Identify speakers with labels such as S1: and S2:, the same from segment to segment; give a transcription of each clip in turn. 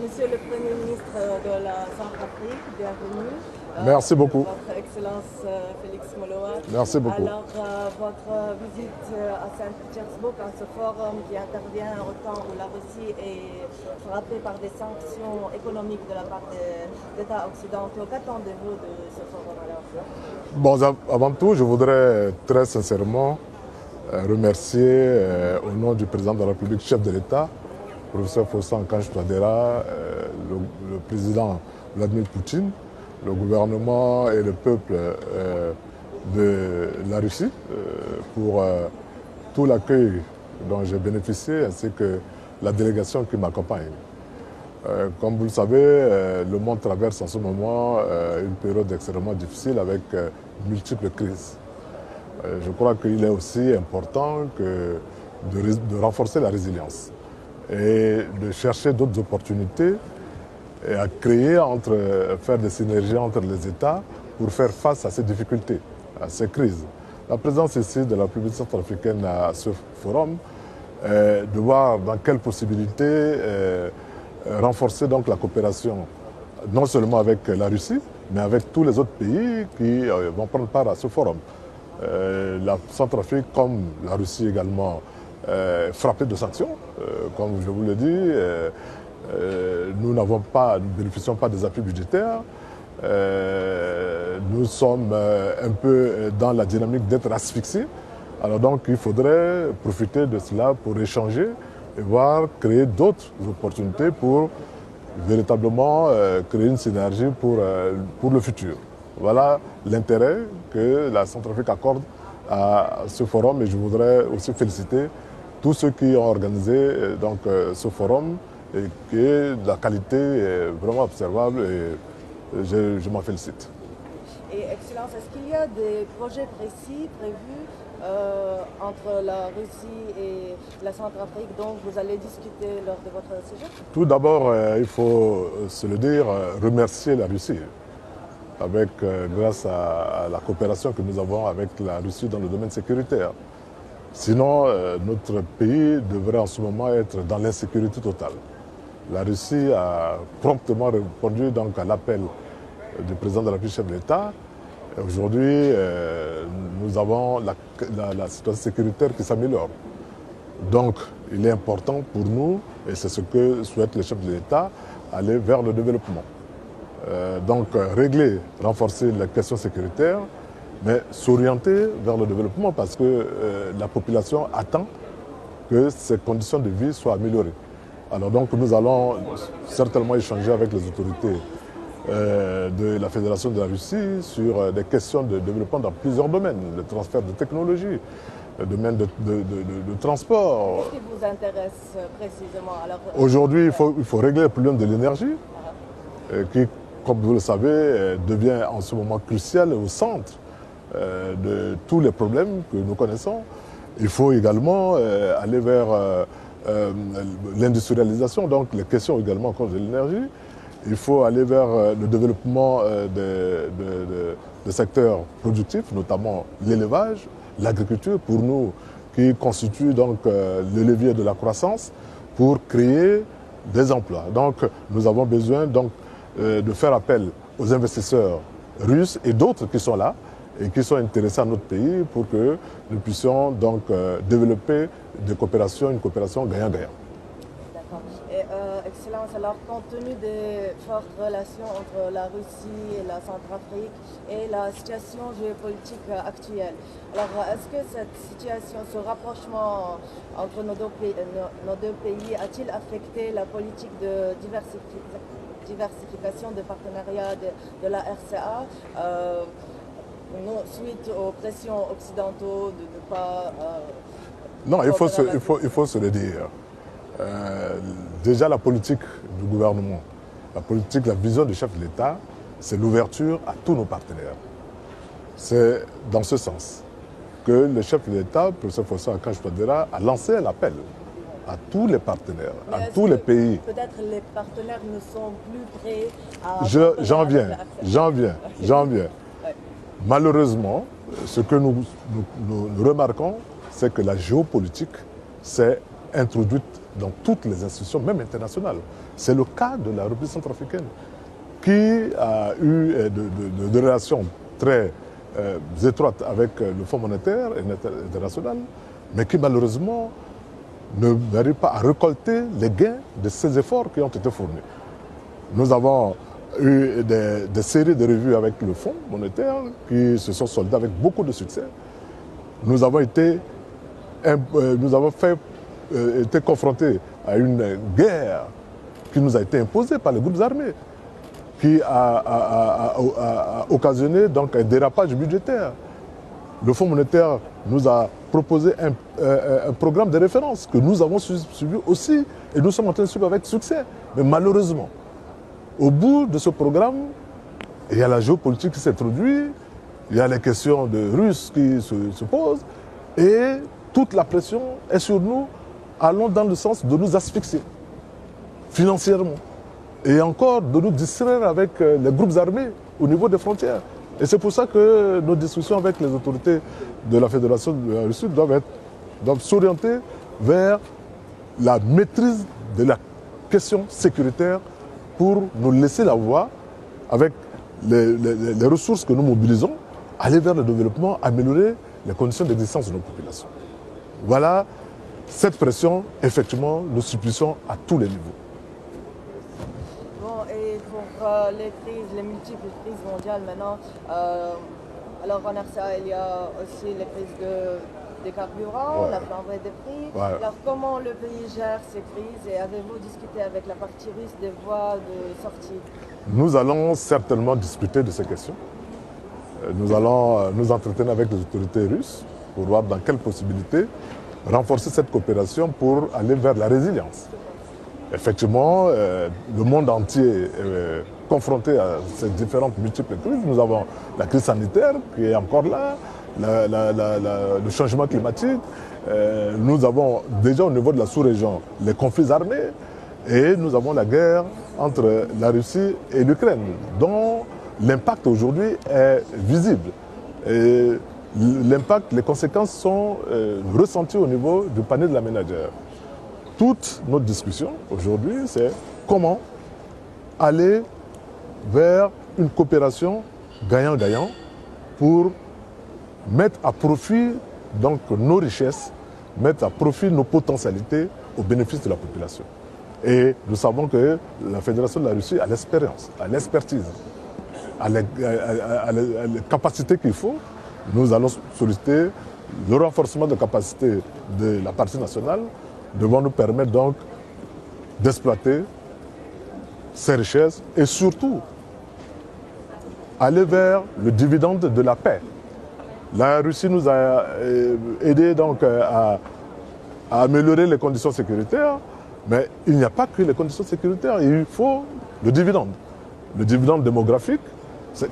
S1: Monsieur le Premier ministre de la Centrafrique, bienvenue.
S2: Merci beaucoup.
S1: Votre Excellence Félix Moloa.
S2: Merci beaucoup.
S1: Alors, votre visite à Saint-Pétersbourg, à ce forum qui intervient au temps où la Russie est frappée par des sanctions économiques de la part des États occidentaux, qu'attendez-vous de ce forum alors?
S2: Bon, avant tout, je voudrais très sincèrement remercier au nom du président de la République, chef de l'État, professeur Faustin Archange Touadéra, le président Vladimir Poutine, le gouvernement et le peuple de la Russie pour tout l'accueil dont j'ai bénéficié, ainsi que la délégation qui m'accompagne. Comme vous le savez, le monde traverse en ce moment une période extrêmement difficile avec multiples crises. Je crois qu'il est aussi important de renforcer la résilience et de chercher d'autres opportunités et à créer, faire des synergies entre les États pour faire face à ces difficultés, à ces crises. La présence ici de la République centrafricaine à ce forum, de voir dans quelles possibilités renforcer donc la coopération, non seulement avec la Russie, mais avec tous les autres pays qui vont prendre part à ce forum. La Centrafrique, comme la Russie également, frappée de sanctions, comme je vous l'ai dit. Nous ne bénéficions pas des appuis budgétaires. Nous sommes un peu dans la dynamique d'être asphyxiés. Alors donc il faudrait profiter de cela pour échanger et voir créer d'autres opportunités pour véritablement créer une synergie pour le futur. Voilà l'intérêt que la Centrafrique accorde à ce forum et je voudrais aussi féliciter tous ceux qui ont organisé ce forum et que la qualité est vraiment observable et je m'en félicite.
S1: Et Excellence, est-ce qu'il y a des projets précis prévus entre la Russie et la Centrafrique dont vous allez discuter lors de votre séjour?
S2: Tout d'abord, il faut se le dire, remercier la Russie grâce à la coopération que nous avons avec la Russie dans le domaine sécuritaire. Sinon, notre pays devrait en ce moment être dans l'insécurité totale. La Russie a promptement répondu donc à l'appel du président de la République, chef de l'État. Aujourd'hui, nous avons la situation sécuritaire qui s'améliore. Donc, il est important pour nous, et c'est ce que souhaite le chef de l'État, aller vers le développement. Régler, renforcer les questions sécuritaires, mais s'orienter vers le développement parce que la population attend que ses conditions de vie soient améliorées. Alors donc nous allons certainement échanger avec les autorités de la Fédération de la Russie sur des questions de développement dans plusieurs domaines, le transfert de technologies, le domaine de transport.
S1: Qu'est-ce qui vous intéresse précisément?
S2: Aujourd'hui, il faut régler le problème de l'énergie, qui, comme vous le savez, devient en ce moment crucial au centre de tous les problèmes que nous connaissons. Il faut également aller vers l'industrialisation, donc les questions également comme de l'énergie. Il faut aller vers le développement des secteurs productifs, notamment l'élevage, l'agriculture, pour nous, qui constitue donc le levier de la croissance pour créer des emplois. Donc nous avons besoin de faire appel aux investisseurs russes et d'autres qui sont là et qui sont intéressés à notre pays pour que nous puissions donc développer une coopération gagnant-gagnant.
S1: D'accord. Et Excellence, alors compte tenu des fortes relations entre la Russie et la Centrafrique et la situation géopolitique actuelle, alors est-ce que cette situation, ce rapprochement entre nos deux pays a-t-il affecté la politique de diversification des partenariats de la RCA suite aux pressions occidentaux de ne pas...
S2: Non, il faut se le dire. Déjà la politique du gouvernement, la vision du chef de l'État, c'est l'ouverture à tous nos partenaires. C'est dans ce sens que le chef de l'État, professeur Faustin Archange Touadéra, a lancé un appel à tous les partenaires, à tous les pays.
S1: Peut-être les partenaires ne sont plus prêts à...
S2: J'en viens. Malheureusement, ce que nous remarquons, c'est que la géopolitique s'est introduite dans toutes les institutions, même internationales. C'est le cas de la République centrafricaine, qui a eu de relations très étroites avec le Fonds monétaire international, mais qui malheureusement n'arrive pas à récolter les gains de ces efforts qui ont été fournis. Nous avons eu des séries de revues avec le Fonds monétaire qui se sont soldées avec beaucoup de succès. Nous avons été confrontés à une guerre qui nous a été imposée par les groupes armés, qui a occasionné donc un dérapage budgétaire. Le Fonds monétaire nous a proposé un programme de référence que nous avons suivi aussi et nous sommes en train de suivre avec succès. Mais malheureusement, au bout de ce programme, il y a la géopolitique qui s'introduit, il y a les questions de Russes qui se posent et toute la pression est sur nous, allant dans le sens de nous asphyxier financièrement et encore de nous distraire avec les groupes armés au niveau des frontières. Et c'est pour ça que nos discussions avec les autorités de la Fédération de la Russie doivent s'orienter vers la maîtrise de la question sécuritaire pour nous laisser la voie, avec les ressources que nous mobilisons, aller vers le développement, améliorer les conditions d'existence de nos populations. Voilà cette pression, effectivement, nous subissons à tous les niveaux.
S1: Bon, et pour les crises, les multiples crises mondiales maintenant, alors en RCA, il y a aussi les crises des carburants, la flambée des prix.
S2: Ouais.
S1: Alors comment le pays gère ces crises et avez-vous discuté avec la partie russe des voies de sortie?
S2: Nous allons certainement discuter de ces questions. Nous allons nous entretenir avec les autorités russes pour voir dans quelles possibilités renforcer cette coopération pour aller vers la résilience. Effectivement, le monde entier est confronté à ces différentes multiples crises. Nous avons la crise sanitaire qui est encore là, le changement climatique. Nous avons déjà au niveau de la sous-région les conflits armés et nous avons la guerre entre la Russie et l'Ukraine, dont l'impact aujourd'hui est visible. Et l'impact, les conséquences sont ressenties au niveau du panier de la ménagère. Toute notre discussion aujourd'hui, c'est comment aller vers une coopération gagnant-gagnant pour mettre à profit donc, nos richesses, mettre à profit nos potentialités au bénéfice de la population. Et nous savons que la Fédération de la Russie a l'expérience, a l'expertise, a les capacités qu'il faut. Nous allons solliciter le renforcement de capacité de la partie nationale devant nous permettre donc d'exploiter ces richesses et surtout aller vers le dividende de la paix. La Russie nous a aidé donc à améliorer les conditions sécuritaires, mais il n'y a pas que les conditions sécuritaires, il faut le dividende démographique.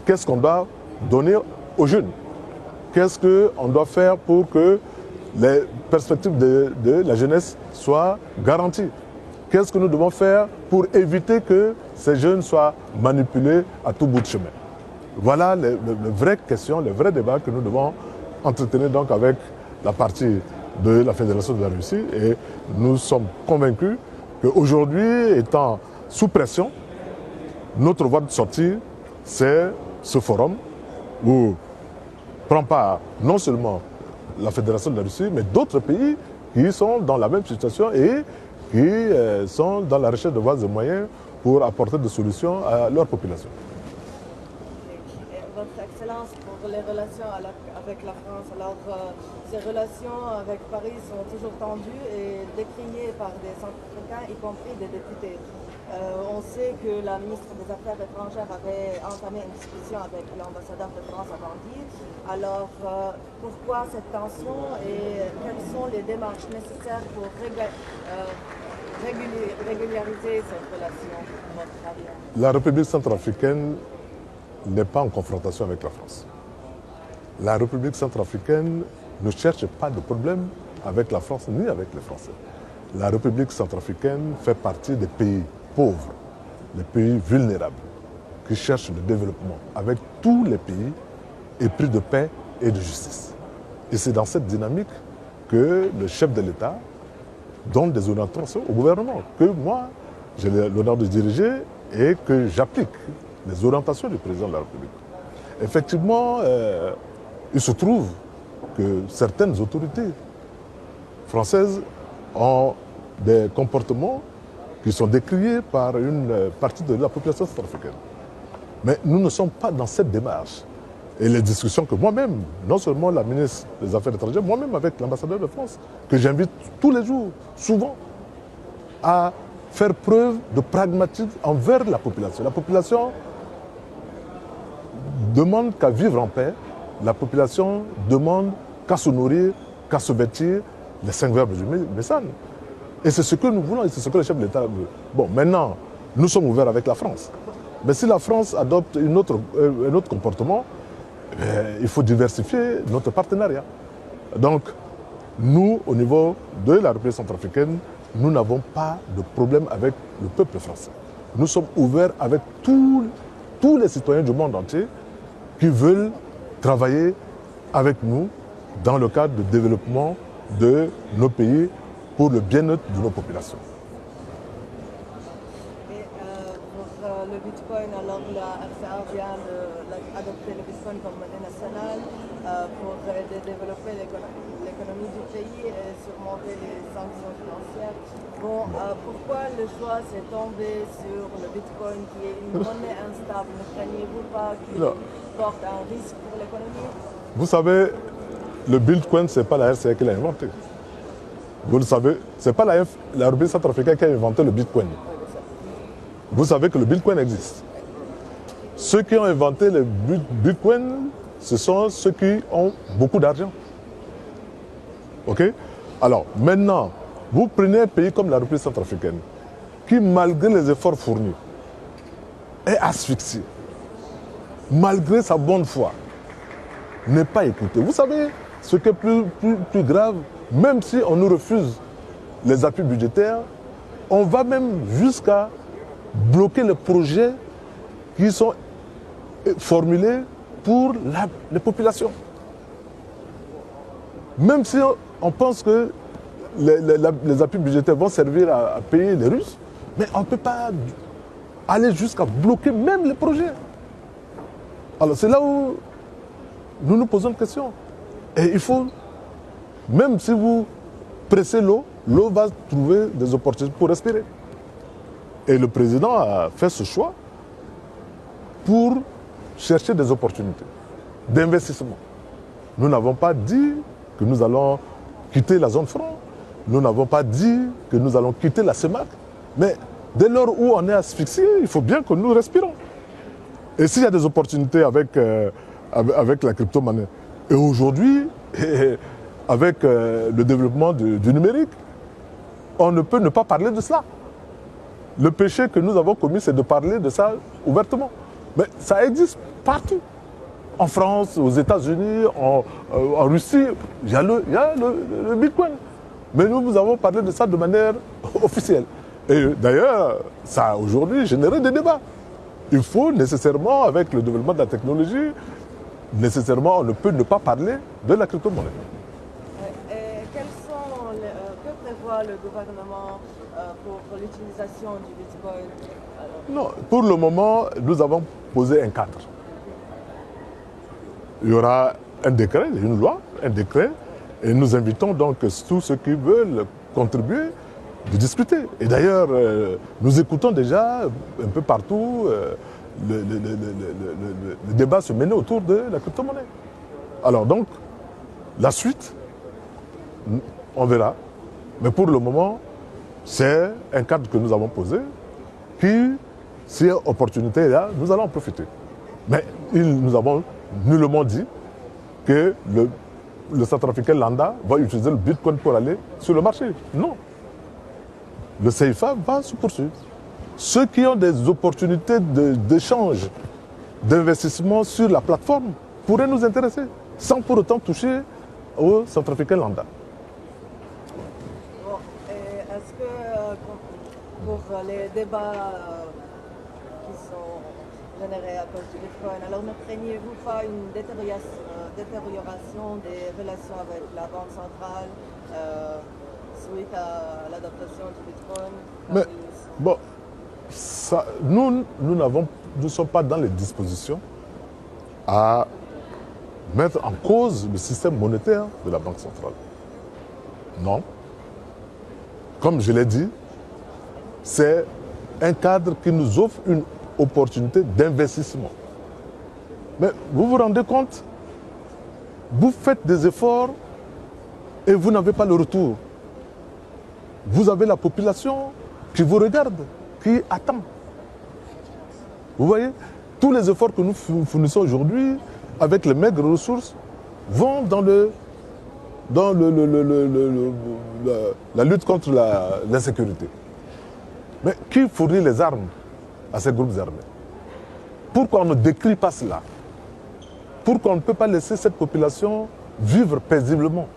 S2: Qu'est-ce qu'on doit donner aux jeunes? Qu'est-ce qu'on doit faire pour que les perspectives de la jeunesse soient garanties? Qu'est-ce que nous devons faire pour éviter que ces jeunes soient manipulés à tout bout de chemin? Voilà les vraies questions, les vrais débats que nous devons entretenir donc avec la partie de la Fédération de la Russie. Et nous sommes convaincus qu'aujourd'hui, étant sous pression, notre voie de sortie, c'est ce forum où prend part non seulement la Fédération de la Russie, mais d'autres pays qui sont dans la même situation et qui sont dans la recherche de voies et moyens pour apporter des solutions à leur population.
S1: Votre Excellence, pour les relations avec la France, alors ces relations avec Paris sont toujours tendues et décriées par des Centrafricains, y compris des députés. On sait que la ministre des Affaires étrangères avait entamé une discussion avec l'ambassadeur de France à Bangui. Alors, pourquoi cette tension et quelles sont les démarches nécessaires pour régulariser cette relation, à votre avis?
S2: La République centrafricaine n'est pas en confrontation avec la France. La République centrafricaine ne cherche pas de problème avec la France ni avec les Français. La République centrafricaine fait partie des pays pauvres, des pays vulnérables, qui cherchent le développement avec tous les pays épris de paix et de justice. Et c'est dans cette dynamique que le chef de l'État donne des orientations au gouvernement, que moi, j'ai l'honneur de diriger et que j'applique les orientations du président de la République. Effectivement, il se trouve que certaines autorités françaises ont des comportements qui sont décriés par une partie de la population centrafricaine. Mais nous ne sommes pas dans cette démarche. Et les discussions que moi-même, non seulement la ministre des Affaires étrangères, moi-même avec l'ambassadeur de France, que j'invite tous les jours, souvent, à faire preuve de pragmatisme envers la population. La population demande qu'à vivre en paix. La population demande qu'à se nourrir, qu'à se vêtir, les 5 verbes du Messane. Et c'est ce que nous voulons et c'est ce que le chef de l'État veut. Bon, maintenant, nous sommes ouverts avec la France. Mais si la France adopte un autre comportement, il faut diversifier notre partenariat. Donc, nous, au niveau de la République centrafricaine, nous n'avons pas de problème avec le peuple français. Nous sommes ouverts avec tous les citoyens du monde entier qui veulent travailler avec nous dans le cadre du développement de nos pays pour le bien-être de nos populations.
S1: Et pour le Bitcoin, alors la RCA vient d'adopter le Bitcoin comme monnaie nationale pour développer l'économie du pays et surmonter les sanctions financières. Bon, pourquoi le choix s'est tombé sur le Bitcoin qui est une monnaie instable? Ne craignez-vous pas qu'il porte un risque pour l'économie?
S2: Vous savez, le Bitcoin, ce n'est pas la RCA qui l'a inventé. Vous le savez, ce n'est pas la République centrafricaine qui a inventé le Bitcoin. Vous savez que le Bitcoin existe. Ceux qui ont inventé le Bitcoin, ce sont ceux qui ont beaucoup d'argent. OK? Alors, maintenant, vous prenez un pays comme la République centrafricaine, qui, malgré les efforts fournis, est asphyxié, malgré sa bonne foi, n'est pas écouté. Vous savez, ce qui est plus grave, même si on nous refuse les appuis budgétaires, on va même jusqu'à bloquer les projets qui sont formulés pour les populations. Même si on pense que les appuis budgétaires vont servir à payer les Russes, mais on ne peut pas aller jusqu'à bloquer même les projets. Alors c'est là où nous nous posons une question. Et il faut, même si vous pressez l'eau, l'eau va trouver des opportunités pour respirer. Et le président a fait ce choix pour chercher des opportunités d'investissement. Nous n'avons pas dit que nous allons quitter la zone franc, nous n'avons pas dit que nous allons quitter la CEMAC, mais dès lors où on est asphyxié, il faut bien que nous respirons. Et s'il y a des opportunités avec la crypto-monnaie, et aujourd'hui, avec le développement du numérique, on ne peut ne pas parler de cela. Le péché que nous avons commis, c'est de parler de ça ouvertement. Mais ça existe partout. En France, aux États-Unis, en Russie, il y a le Bitcoin. Mais nous avons parlé de ça de manière officielle. Et d'ailleurs, ça a aujourd'hui généré des débats. Il faut nécessairement, avec le développement de la technologie, nécessairement, on ne peut ne pas parler de la crypto-monnaie.
S1: Et que prévoit le gouvernement pour l'utilisation du Bitcoin?
S2: Non, pour le moment, nous avons posé un cadre. Il y aura un décret, une loi, un décret, et nous invitons donc tous ceux qui veulent contribuer de discuter. Et d'ailleurs, nous écoutons déjà un peu partout le débat se mener autour de la crypto-monnaie. Alors donc, la suite, on verra. Mais pour le moment, c'est un cadre que nous avons posé qui, si opportunité est là, nous allons en profiter. Mais nous avons nullement dit que le centrafricain lambda va utiliser le Bitcoin pour aller sur le marché. Non. Le CFA va se poursuivre. Ceux qui ont des opportunités d'échange, d'investissement sur la plateforme pourraient nous intéresser, sans pour autant toucher au centrafricain lambda.
S1: Bon, est-ce que pour les débats qui sont générés à cause du Bitcoin, alors ne craignez-vous pas une détérioration des relations avec la Banque centrale suite à l'adaptation du Bitcoin.
S2: Mais bon, ça, nous ne sommes pas dans les dispositions à mettre en cause le système monétaire de la Banque centrale. Non. Comme je l'ai dit, c'est un cadre qui nous offre une opportunité d'investissement. Mais vous vous rendez compte, vous faites des efforts et vous n'avez pas le retour. Vous avez la population qui vous regarde, qui attend. Vous voyez, tous les efforts que nous fournissons aujourd'hui, avec les maigres ressources, vont dans la lutte contre l'insécurité. Mais qui fournit les armes à ces groupes armés? Pourquoi on ne décrit pas cela? Pourquoi on ne peut pas laisser cette population vivre paisiblement?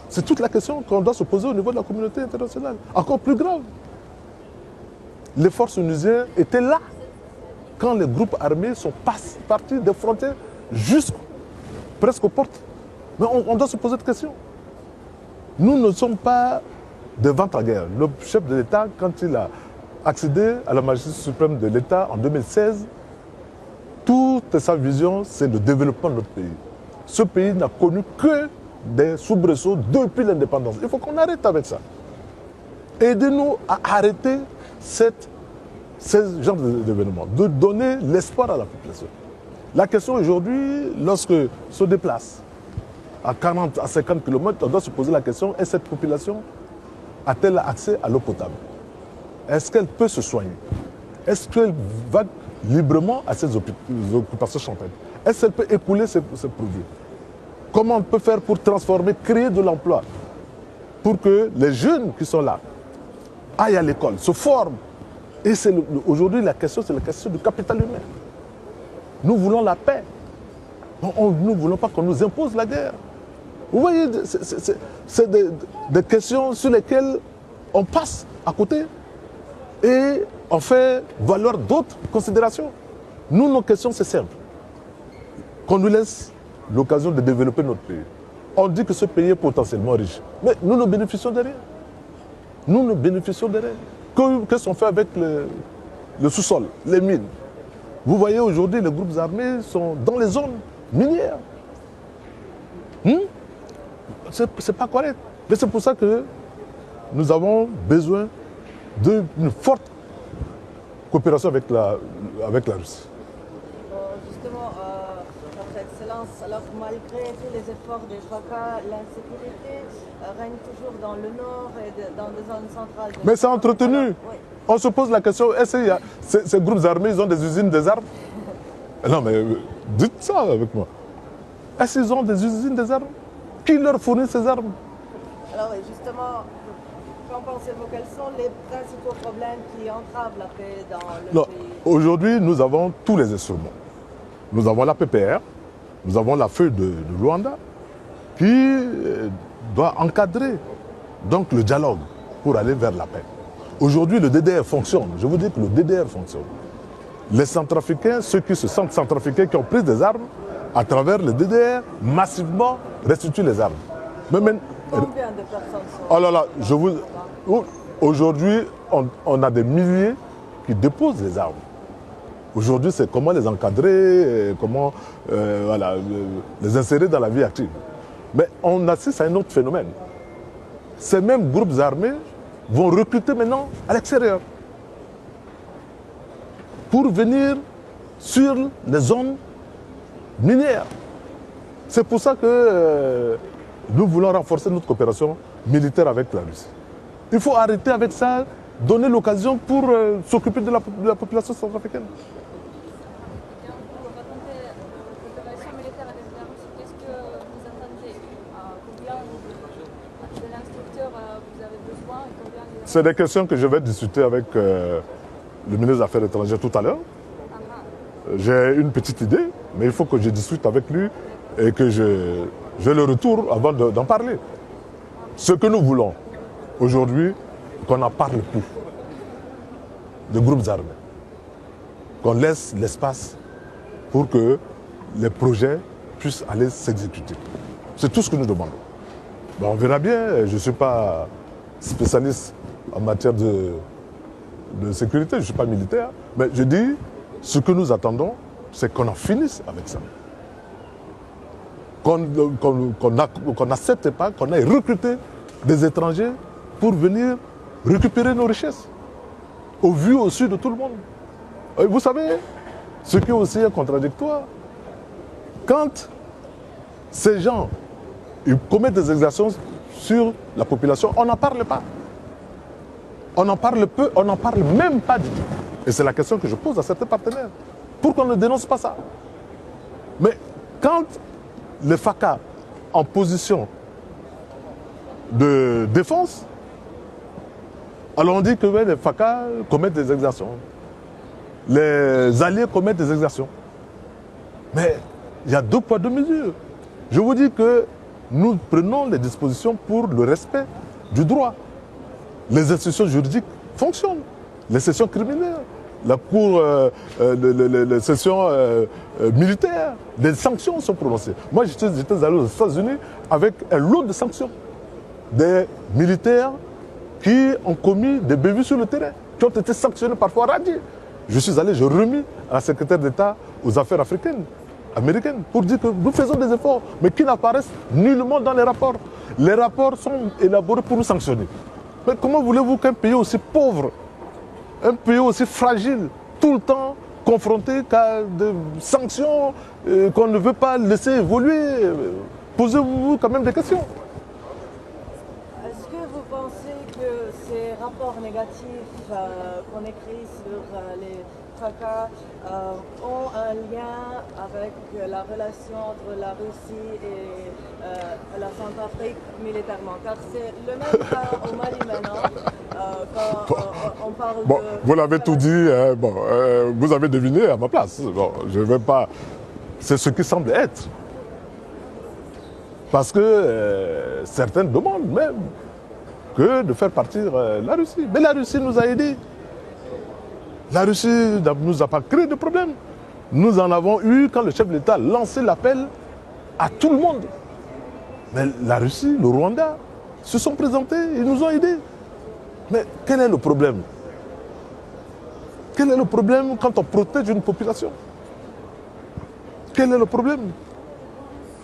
S2: C'est toute la question qu'on doit se poser au niveau de la communauté internationale. Encore plus grave. Les forces onusiennes étaient là quand les groupes armés sont partis des frontières presque aux portes. Mais on doit se poser cette question. Nous ne sommes pas des ventes à guerre. Le chef de l'État, quand il a accédé à la magistrature suprême de l'État en 2016, toute sa vision, c'est le développement de notre pays. Ce pays n'a connu que des soubresauts depuis l'indépendance. Il faut qu'on arrête avec ça. Aidez-nous à arrêter ce genre d'événement, de donner l'espoir à la population. La question aujourd'hui, lorsque se déplace à 40 à 50 km, on doit se poser la question, est-ce que cette population a-t-elle accès à l'eau potable? Est-ce qu'elle peut se soigner? Est-ce qu'elle va librement à ses occupations champêtres? Est-ce qu'elle peut écouler ses produits? Comment on peut faire pour transformer, créer de l'emploi, pour que les jeunes qui sont là aillent à l'école, se forment? Et aujourd'hui, la question, c'est la question du capital humain. Nous voulons la paix. Nous ne voulons pas qu'on nous impose la guerre. Vous voyez, c'est des questions sur lesquelles on passe à côté et on fait valoir d'autres considérations. Nous, nos questions, c'est simple. Qu'on nous laisse l'occasion de développer notre pays. On dit que ce pays est potentiellement riche. Mais nous ne bénéficions de rien. Nous ne bénéficions de rien. Qu'est-ce qu'on fait avec le sous-sol, les mines? Vous voyez aujourd'hui, les groupes armés sont dans les zones minières. C'est pas correct. Mais c'est pour ça que nous avons besoin d'une forte coopération avec la Russie.
S1: Justement, Votre Excellence, alors malgré tous les efforts des FACA, l'insécurité règne toujours dans le nord et dans des zones centrales.
S2: Mais c'est entretenu.
S1: Oui.
S2: On se pose la question, est-ce qu'il y a ces groupes armés, ils ont des usines des armes? Non mais dites ça avec moi. Est-ce qu'ils ont des usines des armes? Qui leur fournit ces armes?
S1: Alors justement, qu'en pensez-vous? Quels sont les principaux problèmes qui entravent la paix dans le pays?
S2: Aujourd'hui, nous avons tous les instruments. Nous avons la PPR, nous avons la feuille de Luanda qui doit encadrer donc le dialogue pour aller vers la paix. Aujourd'hui, le DDR fonctionne. Je vous dis que le DDR fonctionne. Les Centrafricains, ceux qui se sentent centrafricains, qui ont pris des armes, à travers le DDR, massivement restituent les armes.
S1: Combien de personnes sont...
S2: Oh là là, aujourd'hui, on a des milliers qui déposent les armes. Aujourd'hui, c'est comment les encadrer, comment les insérer dans la vie active. Mais on assiste à un autre phénomène. Ces mêmes groupes armés vont recruter maintenant à l'extérieur pour venir sur les zones minières. C'est pour ça que nous voulons renforcer notre coopération militaire avec la Russie. Il faut arrêter avec ça, donner l'occasion pour s'occuper de la population centrafricaine.
S3: Vous racontez la coopération militaire avec la Russie. Qu'est-ce que vous attendez? Combien de l'instructeur vous avez besoin et combien de...
S2: C'est des questions que je vais discuter avec le ministre des Affaires étrangères tout à l'heure. J'ai une petite idée, mais il faut que je discute avec lui et que je le retourne avant d'en parler. Ce que nous voulons aujourd'hui, qu'on n'en parle plus de groupes armés. Qu'on laisse l'espace pour que les projets puissent aller s'exécuter. C'est tout ce que nous demandons. Ben, on verra bien, je ne suis pas spécialiste en matière de sécurité, je ne suis pas militaire, mais je dis, ce que nous attendons, c'est qu'on en finisse avec ça. Qu'on n'accepte pas, qu'on aille recruter des étrangers pour venir récupérer nos richesses, au vu aussi de tout le monde. Et vous savez, ce qui est aussi contradictoire, quand ces gens ils commettent des exactions sur la population, on n'en parle pas. On en parle peu, on n'en parle même pas du tout. Et c'est la question que je pose à certains partenaires. Pourquoi on ne dénonce pas ça? Mais quand les FACA en position de défense, alors on dit que les FACA commettent des exactions. Les alliés commettent des exactions. Mais il y a 2 poids 2 mesures. Je vous dis que nous prenons les dispositions pour le respect du droit. Les institutions juridiques fonctionnent. Les sessions criminelles, la cour, les sessions militaires, des sanctions sont prononcées. Moi, j'étais allé aux États-Unis avec un lot de sanctions. Des militaires qui ont commis des bévues sur le terrain, qui ont été sanctionnés, parfois radiés. Je suis allé, j'ai remis à la secrétaire d'État aux affaires africaines, américaines, pour dire que nous faisons des efforts, mais qui n'apparaissent nullement dans les rapports. Les rapports sont élaborés pour nous sanctionner. Mais comment voulez-vous qu'un pays aussi pauvre, un pays aussi fragile, tout le temps confronté à des sanctions qu'on ne veut pas laisser évoluer? Posez-vous quand même des questions.
S1: Est-ce que vous pensez que ces rapports négatifs qu'on écrit sur les FACA ont un lien avec la relation entre la Russie et la Centrafrique militairement? Car c'est le même cas au Mali maintenant, quand on parle
S2: Bon,
S1: de...
S2: vous l'avez tout dit, vous avez deviné à ma place. Bon, je ne vais pas... C'est ce qui semble être. Parce que certains demandent même que de faire partir la Russie. Mais la Russie nous a aidés. La Russie ne nous a pas créé de problème. Nous en avons eu quand le chef de l'État a lancé l'appel à tout le monde. Mais la Russie, le Rwanda, se sont présentés, ils nous ont aidés. Mais quel est le problème? Quel est le problème quand on protège une population? Quel est le problème?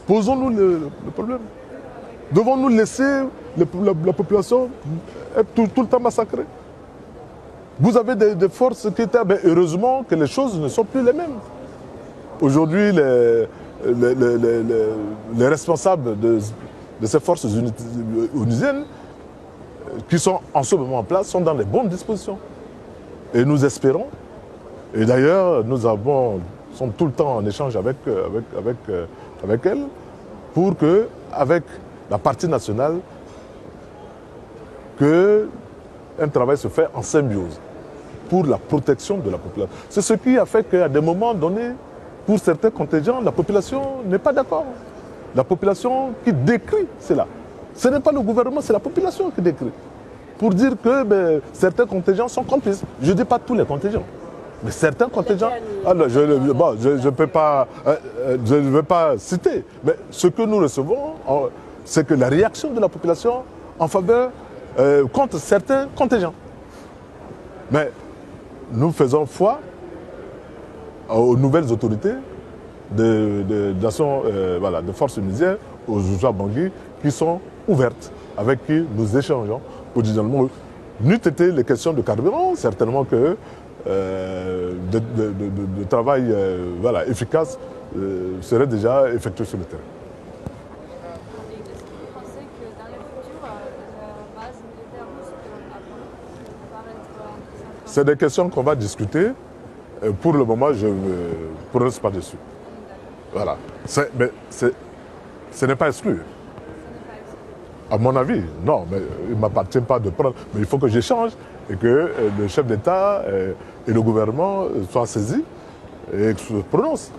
S2: Posons-nous le problème. Devons-nous laisser la population être tout le temps massacrée? Vous avez des forces qui étaient... Ben, heureusement que les choses ne sont plus les mêmes. Aujourd'hui, les responsables de ces forces onusiennes qui sont en ce moment en place sont dans les bonnes dispositions. Et nous espérons, et d'ailleurs nous sommes tout le temps en échange avec elles, pour que, avec la partie nationale, qu'un travail se fait en symbiose pour la protection de la population. C'est ce qui a fait qu'à des moments donnés, pour certains contingents, la population n'est pas d'accord. La population qui décrit cela. Ce n'est pas le gouvernement, c'est la population qui décrit. Pour dire que certains contingents sont complices. Je ne dis pas tous les contingents. Mais certains contingents... Alors, je ne vais pas citer. Mais ce que nous recevons, c'est que la réaction de la population en faveur contre certains contingents. Mais nous faisons foi aux nouvelles autorités de forces onusiennes, aux Joujouas Bangui, qui sont ouvertes, avec qui nous échangeons quotidiennement. N'eût été les questions de carburant, certainement que de travail efficace serait déjà effectué sur le terrain.
S3: Et est-ce que vous pensez que dans le futur, la base militaire russe peut apparaître?
S2: C'est des questions qu'on va discuter. Pour le moment, je ne prononce pas dessus. Voilà. Mais ce n'est pas exclu. À mon avis, non, mais il ne m'appartient pas de prendre. Mais il faut que j'échange et que le chef d'État et le gouvernement soient saisis et se prononcent.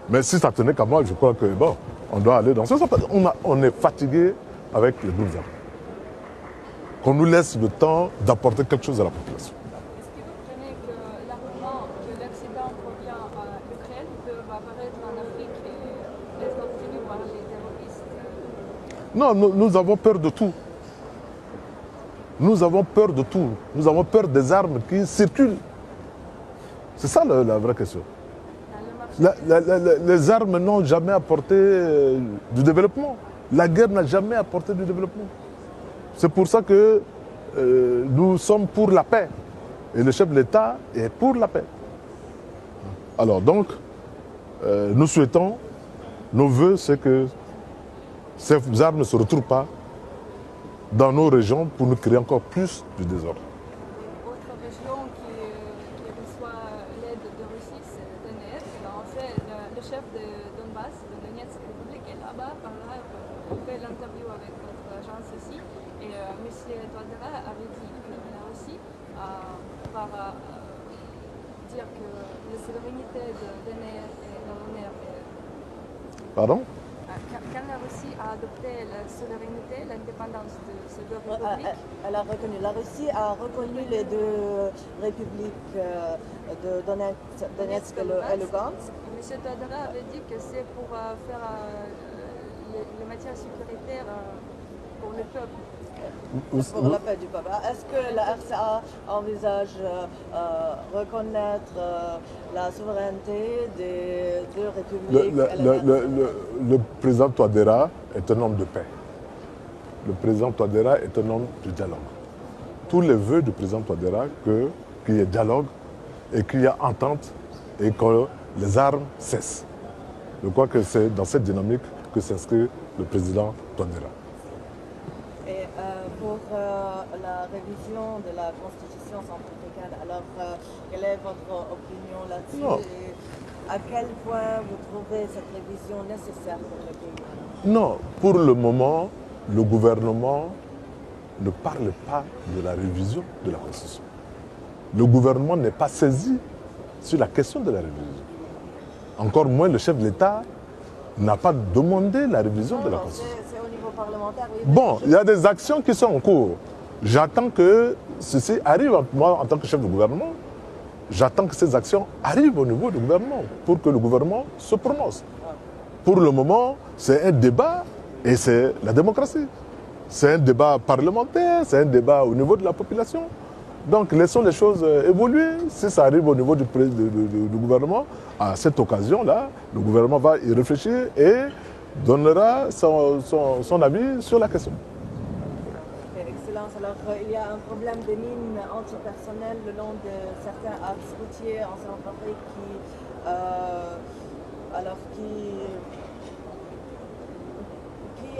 S2: Mais si ça tenait qu'à moi, je crois que bon, on doit aller dans ce sens. On est fatigué avec les groupes armés. Qu'on nous laisse le temps d'apporter quelque chose à la population.
S3: Est-ce que vous prenez que l'armement que l'Occident provient à l'Ukraine peut apparaître en Afrique et être obtenu par les terroristes?
S2: Non, nous avons peur de tout. Nous avons peur de tout. Nous avons peur des armes qui circulent. C'est ça la vraie question. Les armes n'ont jamais apporté du développement. La guerre n'a jamais apporté du développement. C'est pour ça que nous sommes pour la paix. Et le chef de l'État est pour la paix. Alors donc, nous souhaitons, nos voeux, c'est que ces armes ne se retrouvent pas dans nos régions pour nous créer encore plus de désordre.
S3: Autre région qui reçoit l'aide de Russie, c'est Donetsk. En fait, le chef de Donbass, de Donetsk République, est là-bas. On fait l'interview avec notre agence ici. Et M. Touadéra avait dit que la Russie, par dire que la souveraineté de Donetsk et de l'honneur.
S2: Pardon?
S3: Quand la Russie a adopté la souveraineté, l'indépendance de ces deux républiques,
S1: la Russie a reconnu les deux républiques de Donetsk et Lugansk.
S3: M. Touadéra avait dit que c'est pour faire les matières sécuritaires pour le peuple.
S1: Pour la paix du peuple. Est-ce que la RCA envisage reconnaître la souveraineté des deux républiques?
S2: Le président Touadéra est un homme de paix. Le président Touadéra est un homme de dialogue. Tous les vœux du président Touadéra, qu'il y ait dialogue et qu'il y ait entente et que les armes cessent. Je crois que c'est dans cette dynamique que s'inscrit le président Touadéra.
S1: Et pour la révision de la Constitution centrafricaine, alors quelle est votre opinion là-dessus et à quel point vous trouvez cette révision nécessaire pour le pays?
S2: Non, pour le moment, le gouvernement ne parle pas de la révision de la Constitution. Le gouvernement n'est pas saisi sur la question de la révision. Encore moins le chef de l'État n'a pas demandé la révision de la Constitution.
S1: C'est au niveau parlementaire. Oui,
S2: bon, il y a des actions qui sont en cours. J'attends que ceci arrive, moi en tant que chef de gouvernement, j'attends que ces actions arrivent au niveau du gouvernement pour que le gouvernement se prononce. Pour le moment, c'est un débat et c'est la démocratie. C'est un débat parlementaire, c'est un débat au niveau de la population. Donc laissons les choses évoluer. Si ça arrive au niveau du gouvernement, à cette occasion-là, le gouvernement va y réfléchir et donnera son avis sur la question.
S1: Excellence. Alors, il y a un problème de mines antipersonnelles le long de certains axes routiers en Centrafrique qui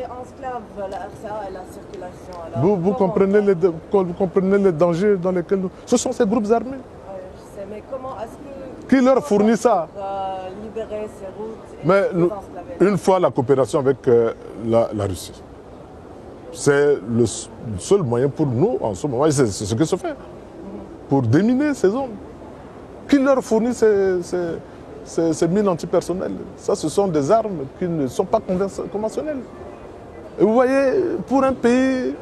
S1: enclave la RCA et la circulation. Alors,
S2: vous comprenez les dangers dans lesquels nous... Ce sont ces groupes armés.
S1: Je sais, mais comment est-ce que...
S2: Qui leur fournit ça?
S1: Libérer ces routes et
S2: mais
S1: les enclaver.
S2: Une fois la coopération avec la Russie, c'est le seul moyen pour nous, en ce moment, c'est ce qui se fait, pour déminer ces zones. Qui leur fournit ces mines antipersonnelles? Ça, ce sont des armes qui ne sont pas conventionnelles. Et vous voyez, pour un pays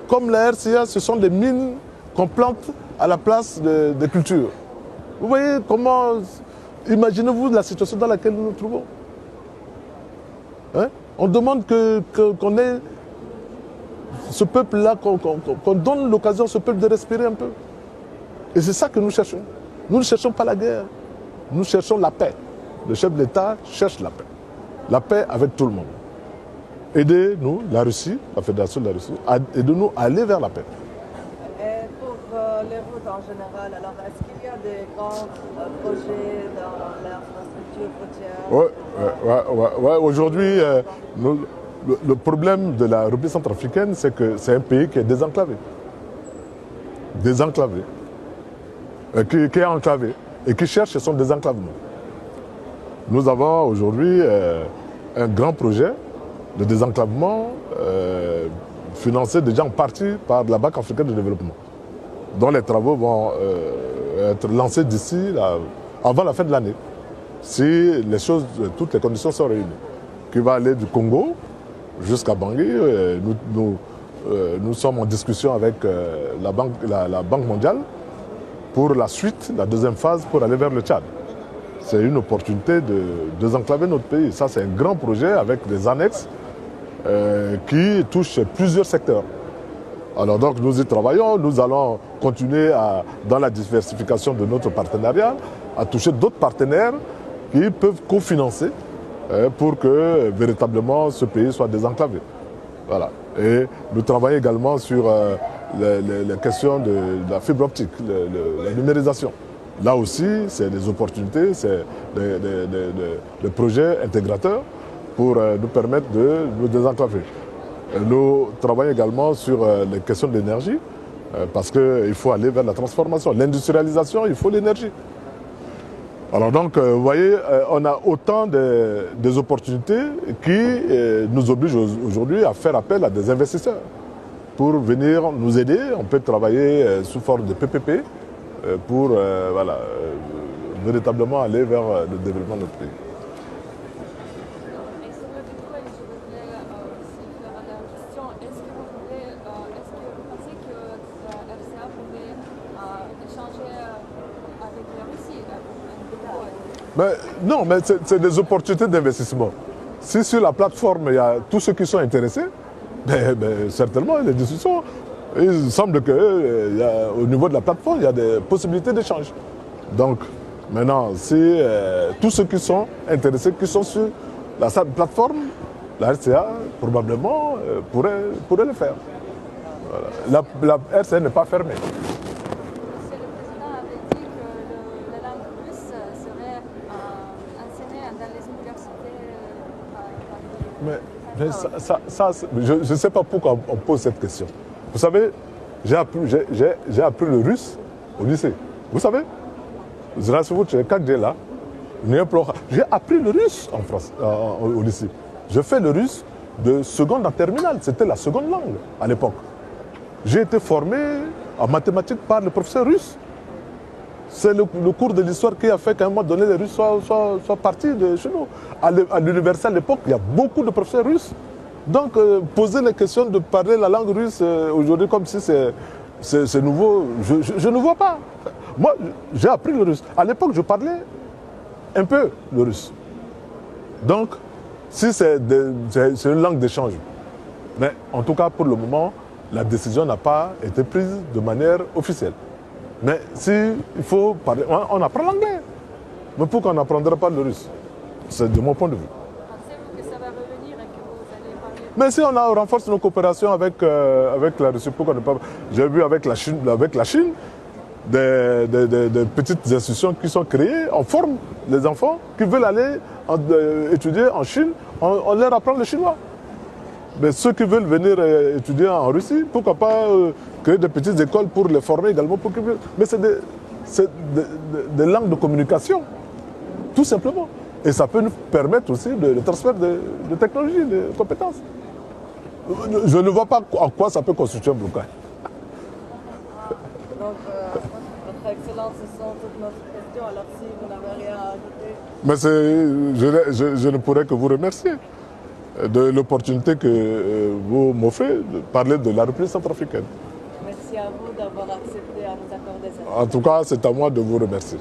S2: comme la RCA, ce sont des mines qu'on plante à la place des cultures. Vous voyez comment... Imaginez-vous la situation dans laquelle nous nous trouvons. Hein? On demande qu'on ait ce peuple-là, qu'on donne l'occasion à ce peuple de respirer un peu. Et c'est ça que nous cherchons. Nous ne cherchons pas la guerre. Nous cherchons la paix. Le chef de l'État cherche la paix. La paix avec tout le monde. Aidez-nous, la Russie, la Fédération de la Russie, aidez-nous à aller vers la paix.
S1: Et pour les routes en général, alors est-ce qu'il y a des grands projets dans l'infrastructure routière?
S2: Ouais. Aujourd'hui, le problème de la République centrafricaine, c'est que c'est un pays qui est désenclavé. Désenclavé. Qui est enclavé et qui cherche son désenclavement. Nous avons aujourd'hui un grand projet de désenclavement financé déjà en partie par la Banque africaine de développement, dont les travaux vont être lancés d'ici avant la fin de l'année, si toutes les conditions sont réunies, qui va aller du Congo jusqu'à Bangui. Nous sommes en discussion avec la Banque mondiale pour la suite, la deuxième phase, pour aller vers le Tchad. C'est une opportunité de désenclaver notre pays. Ça, c'est un grand projet avec des annexes qui touchent plusieurs secteurs. Alors donc nous y travaillons, nous allons continuer dans la diversification de notre partenariat, à toucher d'autres partenaires qui peuvent cofinancer pour que véritablement ce pays soit désenclavé. Voilà. Et nous travaillons également sur les questions de la fibre optique, la numérisation. Là aussi, c'est des opportunités, c'est des projets intégrateurs pour nous permettre de nous désenclaver. Nous travaillons également sur les questions de l'énergie, parce qu'il faut aller vers la transformation. L'industrialisation, il faut l'énergie. Alors donc, vous voyez, on a autant des opportunités qui nous obligent aujourd'hui à faire appel à des investisseurs pour venir nous aider. On peut travailler sous forme de PPP pour voilà, véritablement aller vers le développement de notre pays.
S3: Et sur le Bitcoin, je voudrais aussi faire la question, est-ce que vous pensez que RCA pourrait échanger avec la Russie
S2: Mais, non, mais c'est des opportunités d'investissement. Si sur la plateforme, il y a tous ceux qui sont intéressés, certainement, les discussions, il semble qu'au niveau de la plateforme, il y a des possibilités d'échange. Donc, maintenant, si tous ceux qui sont intéressés, qui sont sur la plateforme, la RCA, probablement, pourrait le faire. Voilà. La RCA n'est pas fermée.
S3: Monsieur le Président avait dit que la langue russe serait enseignée dans les universités
S2: Mais je ne sais pas pourquoi on pose cette question. Vous savez, j'ai appris le russe au lycée. Vous savez, j'ai appris le russe en France, au lycée. Je fais le russe de seconde en terminale. C'était la seconde langue à l'époque. J'ai été formé en mathématiques par le professeur russe. C'est le cours de l'histoire qui a fait qu'à un moment donné, les Russes soient partis de chez nous. À l'université à l'époque, il y a beaucoup de professeurs russes. Donc, poser la question de parler la langue russe aujourd'hui comme si c'est nouveau, je ne vois pas. Moi, j'ai appris le russe. À l'époque, je parlais un peu le russe. Donc, si c'est une langue d'échange. Mais en tout cas, pour le moment, la décision n'a pas été prise de manière officielle. Mais si il faut parler, on apprend l'anglais. Mais pourquoi on n'apprendrait pas le russe? C'est de mon point de vue.
S3: Pensez-vous que ça va revenir et que vous allez parler?
S2: Mais si on renforce nos coopérations avec la Russie, pourquoi ne pas? J'ai vu avec la Chine des petites institutions qui sont créées. On forme les enfants qui veulent aller étudier en Chine. On leur apprend le chinois. Mais ceux qui veulent venir étudier en Russie, pourquoi pas créer des petites écoles pour les former également. Mais c'est des langues de communication, tout simplement. Et ça peut nous permettre aussi le transfert de technologies, de compétences. Je ne vois pas en quoi ça peut constituer un blocage.
S1: Donc, Votre Excellence, ce sont toutes nos questions. Alors, si vous n'avez rien à ajouter.
S2: Mais je ne pourrais que vous remercier de l'opportunité que vous m'offrez de parler de la République centrafricaine.
S1: Merci à vous d'avoir accepté à nous accorder cette.
S2: En tout cas, c'est à moi de vous remercier.